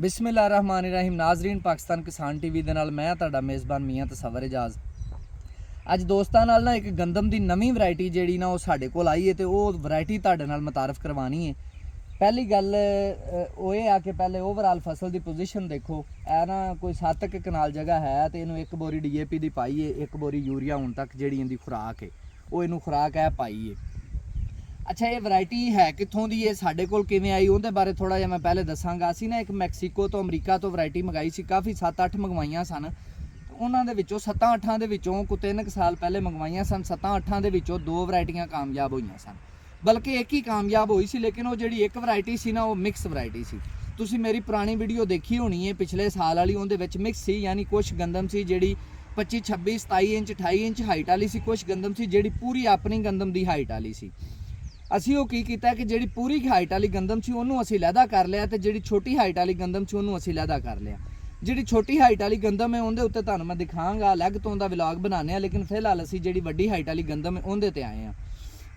बिस्मिल्लाहिर्रहमानिर्रहीम। नाजरीन, पाकिस्तान किसान टीवी दे नाल मैं तुहाडा मेज़बान मियाँ तसव्वुर एजाज। अज दोस्तां नाल ना एक गंदम दी नवीं वैरायटी जिहड़ी ना वो साडे कोल आई है ते वो वैरायटी तुहाडे नाल मुतारफ करवानी है। पहली गल वो ये आ कि पहले ओवरऑल फसल की पोजीशन देखो। ए ना कोई 7 कनाल जगह है तो इनू एक बोरी DAP दी पाई है, एक बोरी यूरिया हुण तक जिहड़ी इहदी खुराक है वो इनू खुराक है पाई है। अच्छा, ये वैरायटी है कित्थों दी है, साडे कोल किवें आई, उहदे बारे थोड़ा जिहा मैं पहले दसांगा। असीं ना एक मैक्सीको तो अमरीका तो वैरायटी मंगाई सी, काफ़ी 7-8 मंगवाइयां सन। उन्हां दे विचों 7-8 दे विचों कोई 3 साल पहले मंगवाइयां सन। 7-8 दे विचों 2 वैरायटियां कामयाब होईयां सन, बल्कि एक ही कामयाब होई सी। लेकिन वो जिहड़ी एक वैरायटी सी ना वो मिक्स वैरायटी सी। तुसीं मेरी पुरानी वीडियो देखी होनी है पिछले साल वाली, उहदे विच मिक्स सी, यानी कुछ गंदम सी जिहड़ी 25, 26, 27 इंच 28 इंच हाइट वाली सी, कुछ गंदम सी जिहड़ी पूरी अपनी गंदम दी हाइट वाली सी। ਅਸੀਂ ਉਹ ਕੀ ਕੀਤਾ ਕਿ ਜਿਹੜੀ ਪੂਰੀ ਹਾਈਟ ਵਾਲੀ ਗੰਦਮ ਸੀ ਉਹਨੂੰ ਅਸੀਂ ਲਹਿਦਾ ਕਰ ਲਿਆ ਤੇ ਜਿਹੜੀ ਛੋਟੀ ਹਾਈਟ ਵਾਲੀ ਗੰਦਮ ਸੀ ਉਹਨੂੰ ਅਸੀਂ ਲਹਿਦਾ ਕਰ ਲਿਆ। ਜਿਹੜੀ ਛੋਟੀ ਹਾਈਟ ਵਾਲੀ ਗੰਦਮ ਹੈ ਉਹਦੇ ਉੱਤੇ ਤੁਹਾਨੂੰ ਮੈਂ ਦਿਖਾਵਾਂਗਾ, ਅਲੱਗ ਤੋਂ ਦਾ ਵਲੌਗ ਬਣਾਉਂਦੇ ਆ। ਲੇਕਿਨ ਫਿਲਹਾਲ ਅਸੀਂ ਜਿਹੜੀ ਵੱਡੀ ਹਾਈਟ ਵਾਲੀ ਗੰਦਮ ਹੈ ਉਹਦੇ ਤੇ ਆਏ ਆ।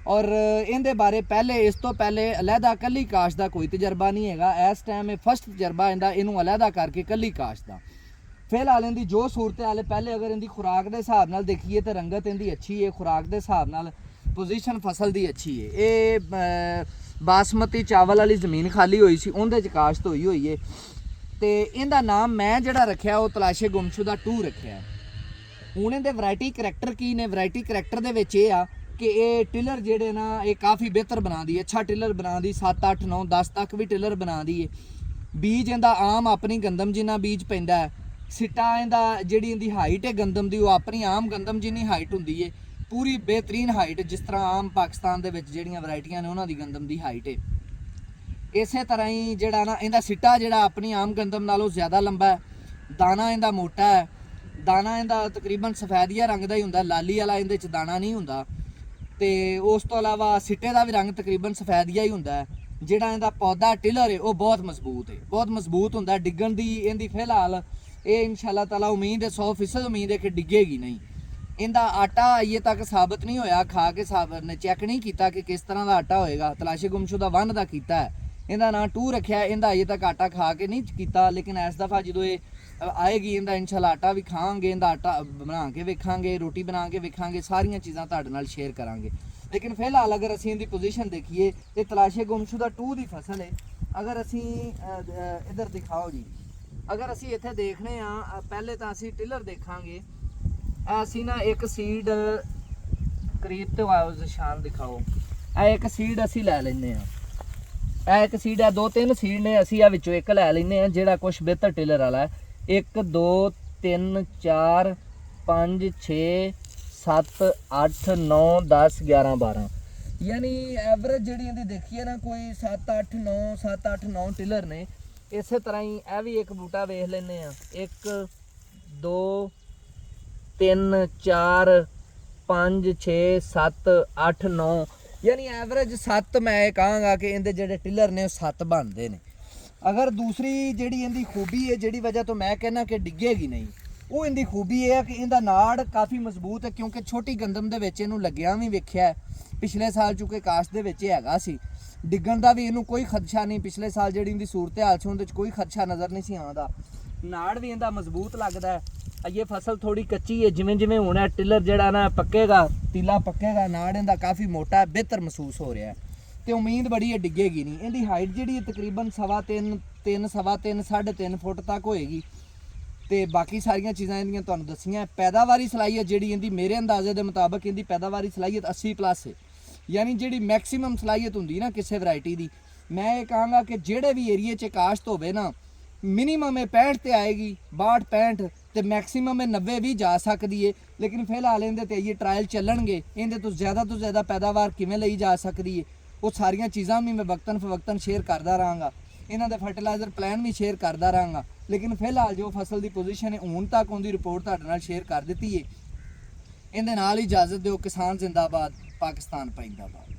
ਔਰ ਇਹਦੇ ਬਾਰੇ ਪਹਿਲੇ ਇਸ ਤੋਂ ਪਹਿਲੇ ਅਲੱਦਾ ਕੱਲੀ ਕਾਸ਼ ਦਾ ਕੋਈ ਤਜਰਬਾ ਨਹੀਂ ਹੈਗਾ। ਇਸ ਟਾਈਮ ਇਹ ਫਸਟ ਤਜਰਬਾ ਇਹਦਾ, ਇਹਨੂੰ ਅਲੱਦਾ ਕਰਕੇ ਕੱਲੀ ਕਾਸ਼ ਦਾ। ਫਿਲਹਾਲ ਇਹਦੀ ਜੋ ਸੂਰਤ ਹਾਲ ਹੈ, ਪਹਿਲੇ ਅਗਰ ਇਹਦੀ ਖੁਰਾਕ ਦੇ ਹਿਸਾਬ ਨਾਲ ਦੇਖੀਏ ਤਾਂ ਰੰਗਤ ਇਹਦੀ ਅੱਛੀ ਹੈ, ਖੁਰਾਕ ਦੇ ਹਿਸਾਬ ਨਾਲ पोजीशन फसल की अच्छी है। ये बासमती चावल वाली जमीन खाली हुई सी, उहदे च काश्त हुई है। तो इहदा नाम मैं जिहड़ा रखिया वो तलाशे गुमशुदा 2 रखिया। हुण इहदे वैरायटी करैक्टर की ने, वैरायटी करैक्टर दे विच ये आ कि ये टिलर जिहड़े ना ये काफ़ी बेहतर बना दी, अच्छा टिलर बना दी, 7, 8, 9, 10 तक भी टिलर बना दी है। बीज इहदा आम अपनी गंदम जिन्ना बीज पैंदा है। सिट्टा इहदा जिहड़ी इहदी हाइट है गंदम दी वो अपनी आम गंदम जिन्नी हाइट हुंदी है, पूरी बेहतरीन हाइट, जिस तरह आम पाकिस्तान दे विच जिहड़ियां वैरायटियां ने उन्हां दी गंदम दी हाइट है। इस तरह ही जिहड़ा ना इहदा सिट्टा जिहड़ा अपनी आम गंदम नालों ज़्यादा लंबा है। दाना इहदा मोटा है, दाना इहदा तकरीबन सफेदिया रंग दा ही हुंदा, लाली वाला इहदे च दाना नहीं हुंदा। ते उस तो इलावा सिट्टे दा भी रंग तकरीबन सफेदिया ही हुंदा है। जिहड़ा इहदा पौधा टिलर है वो बहुत मजबूत है, बहुत मजबूत हुंदा। डिग्गण दी इहदी फिलहाल ये इंशाअल्लाह ताला उम्मीद है, 100% उम्मीद है कि डिगेगी नहीं। इनका आटा अजे तक साबित नहीं होया, खा के साबित ने चैक नहीं किया कि किस तरह का आटा होएगा। तलाशे गुमशुदा 1 का किया है, इनका नाम 2 रखा है। इनका अजे तक आटा खा के नहीं किया, लेकिन इस दफ़ा जो ये आएगी इनका इंशाल्लाह आटा भी खाएंगे, इनका आटा बना के वेखांगे, रोटी बना के वेखांगे, सारिया चीज़ां तुहाडे नाल शेयर करांगे। लेकिन फिलहाल अगर असीं इनकी पोजीशन देखिए तो तलाशे गुमशुदा 2 की फसल है। अगर असीं इधर दिखाओ जी, अगर असीं इत्थे देखने पहले तो असीं टिलर देखांगे। असी ना एक सीड करीब तो आओ शान दिखाओ, एक सीड असी लै लेने, एक सीड है, 2-3 सीड ने, असी विचों एक लै लेने जिहड़ा कुछ बेहतर टिलर वाला है। 1 2 3 4 5 6 7 8 9 10 11 12, यानी एवरेज जिहड़ी इहदी देखिए ना कोई 7-8 9 7-8 9 टिलर ने। इस तरह ही यह भी एक बूटा वेख लेने, 1 2 3 4 5 6 7 8 9, यानी एवरेज 7 मैं कहांगा कि इहदे जिहड़े टिलर ने 7 बनते हैं। अगर दूसरी जिहड़ी इहदी खूबी है, जिहड़ी वजह तो मैं कहना कि डिगेगी नहीं, वो इहदी खूबी है कि इहदा नाड़ काफ़ी मजबूत है। क्योंकि छोटी गंदम दे विच इहनूं लग्गिया भी वेखिया है, पिछले साल चूँकि काश्त दे विच हैगा सी, डिगण दा भी इहनूं कोई खदशा नहीं। पिछले साल जिहड़ी इहदी सूरत हाल सी उहदे च कोई खदशा नज़र नहीं सी आंदा। नाड़ भी इहदा मजबूत लगदा है। ये फसल थोड़ी कच्ची है, जिमें जिमें होना टिलर जड़ा ना पक्केगा, तीला पक्केगा, नाड़ इहदा काफ़ी मोटा है, बेहतर महसूस हो रहा है। तो उम्मीद बड़ी है डिगेगी नहीं। इहदी हाइट जिहड़ी तकरीबन 3.25 3 3.5 फुट तक होएगी। तो बाकी सारिया चीज़ां इहदियां तुहानूं दस्सियां। पैदावारी सलाहियत जिहड़ी इहदी मेरे अंदाजे के मुताबिक इहदी पैदावारी सलाहियत 80+ है, यानी जिहड़ी मैक्सीमम सलाहियत हुंदी ना किसी वैरायटी की। मैं ये कहांगा कि जिहड़े भी एरिए च काश्त होवे ना, मिनीमम 65 ते आएगी, 62 65 तो मैक्सीमम 90 भी जा सकती है। लेकिन फिलहाल इहदे ते ये ट्रायल चलणगे, इहदे तो ज़्यादा पैदावार किवें लई जा सकती है, वो सारिया चीज़ां भी मैं वक्तन फवक्तन शेयर करता रहांगा। इन्हां दे फर्टिलाइजर प्लान भी शेयर करता रहांगा। लेकिन फिलहाल जो फसल की पोजीशन है हुण तक उहदी रिपोर्ट तुहाडे नाल शेयर कर दी है। इहदे नाल इजाज़त दिओ। किसान जिंदाबाद, पाकिस्तान जिंदाबाद।